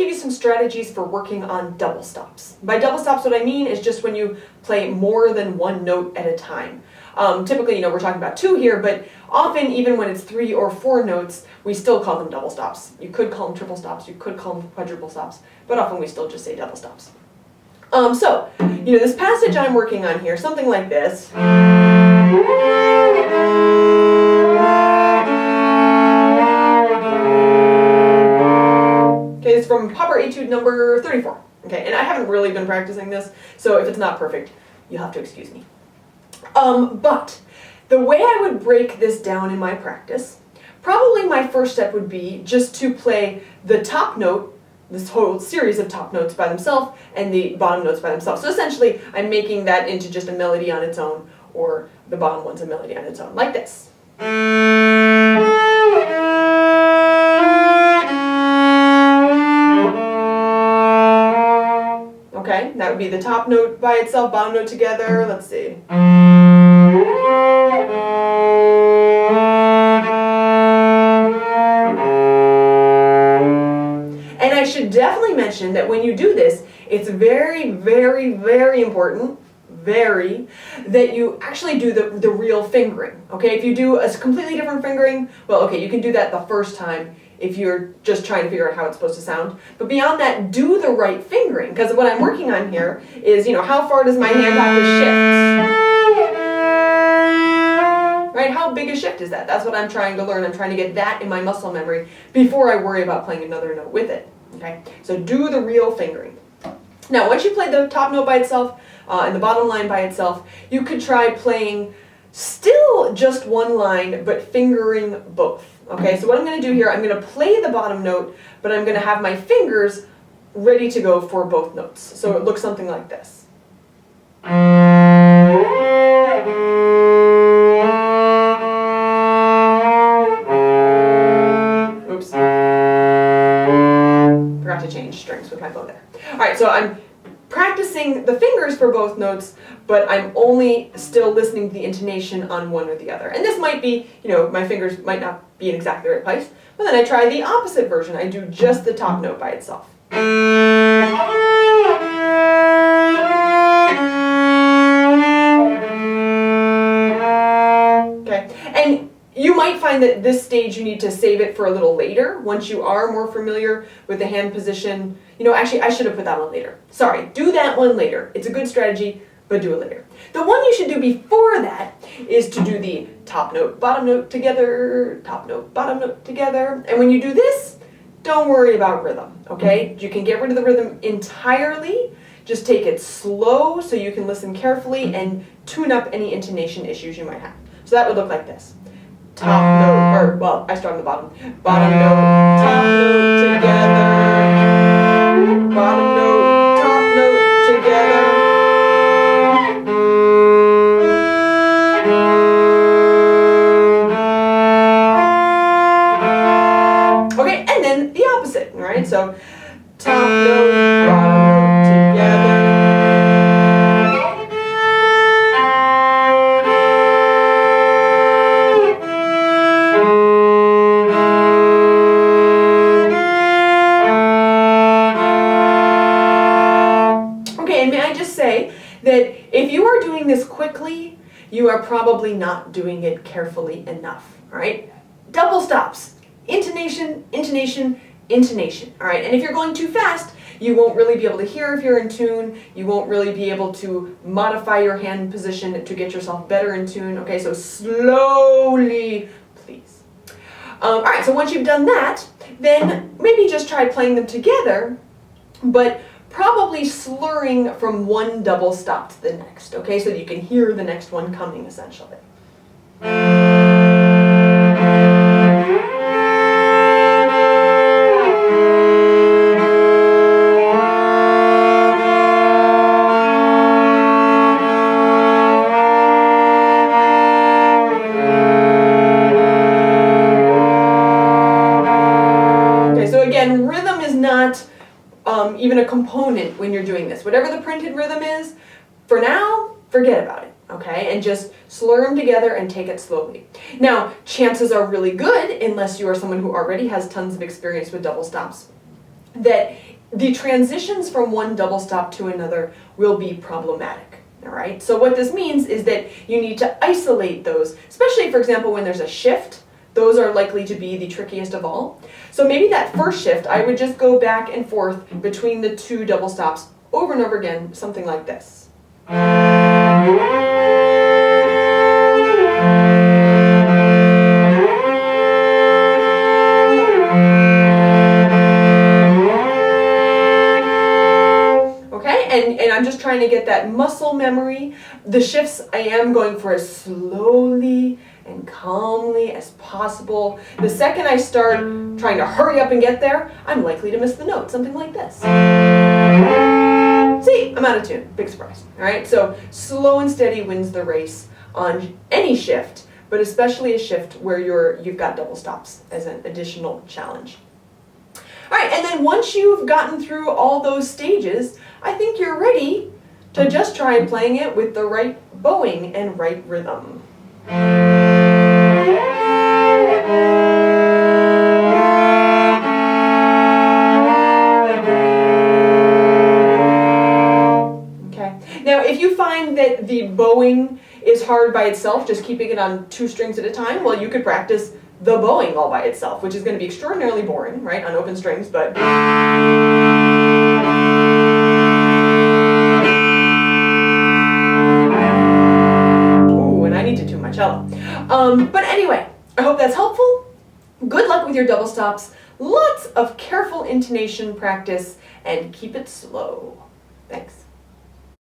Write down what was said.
give you some strategies for working on double stops. By double stops, what I mean is just when you play more than one note at a time. Typically, we're talking about 2 here, but often even when it's 3 or 4 notes, we still call them double stops. You could call them triple stops, you could call them quadruple stops, but often we still just say double stops. So, this passage I'm working on here, something like this. Okay, it's from Pauper Etude number 34. Okay, and I haven't really been practicing this, so if it's not perfect, you'll have to excuse me. But the way I would break this down in my practice, probably my first step would be just to play the top note, this whole series of top notes by themselves, and the bottom notes by themselves. So essentially, I'm making that into just a melody on its own, or the bottom one's a melody on its own, like this. Okay, that would be the top note by itself, bottom note together. Let's see. And I should definitely mention that when you do this, it's very, very, very important, that you actually do the real fingering. Okay, if you do a completely different fingering, well, okay, you can do that the first time if you're just trying to figure out how it's supposed to sound. But beyond that, do the right fingering, because what I'm working on here is, how far does my hand have to shift? Right? How big a shift is that? That's what I'm trying to learn. I'm trying to get that in my muscle memory before I worry about playing another note with it. Okay? So do the real fingering. Now, once you play the top note by itself and the bottom line by itself, you could try playing still just one line, but fingering both. Okay, so what I'm going to do here, I'm going to play the bottom note, but I'm going to have my fingers ready to go for both notes. So it looks something like this. Oops. Forgot to change strings with my bow there. All right, so I'm practicing the fingers for both notes, but I'm only still listening to the intonation on one or the other. And this might be, my fingers might not be in exactly the right place, but then I try the opposite version. I do just the top note by itself. Okay, and you might find that this stage you need to save it for a little later, once you are more familiar with the hand position. Actually, I should have put that one later. Sorry, do that one later. It's a good strategy, but do it later. The one you should do before that is to do the top note, bottom note together, top note, bottom note together. And when you do this, don't worry about rhythm, okay? You can get rid of the rhythm entirely. Just take it slow so you can listen carefully and tune up any intonation issues you might have. So that would look like this. Top note, I start on the bottom. Bottom note, top note together. Bottom note, top note together. Okay, and then the opposite, all right? So top note, bottom note together. That if you are doing this quickly, you are probably not doing it carefully enough, all right? Double stops, intonation, intonation, intonation, all right? And if you're going too fast, you won't really be able to hear if you're in tune. You won't really be able to modify your hand position to get yourself better in tune, okay? So slowly, please. All right, so once you've done that, then maybe just try playing them together, but probably slurring from one double stop to the next, okay? So that you can hear the next one coming, essentially. Okay, so again, rhythm is not even a component when you're doing this. Whatever the printed rhythm is, for now, forget about it, okay? And just slur them together and take it slowly. Now, chances are really good, unless you are someone who already has tons of experience with double stops, that the transitions from one double stop to another will be problematic. All right, so what this means is that you need to isolate those, especially, for example, when there's a shift. Those are likely to be the trickiest of all. So maybe that first shift, I would just go back and forth between the two double stops over and over again, something like this. And I'm just trying to get that muscle memory. The shifts I am going for as slowly and calmly as possible. The second I start trying to hurry up and get there, I'm likely to miss the note, something like this. See, I'm out of tune, big surprise. All right, so slow and steady wins the race on any shift, but especially a shift where you've got double stops as an additional challenge. All right, and then once you've gotten through all those stages, I think you're ready to just try playing it with the right bowing and right rhythm. Okay. Now, if you find that the bowing is hard by itself, just keeping it on 2 strings at a time, well, you could practice the bowing all by itself, which is going to be extraordinarily boring, right, on open strings, but... Ooh, and I need to tune my cello. But anyway, I hope that's helpful. Good luck with your double stops. Lots of careful intonation practice, and keep it slow. Thanks.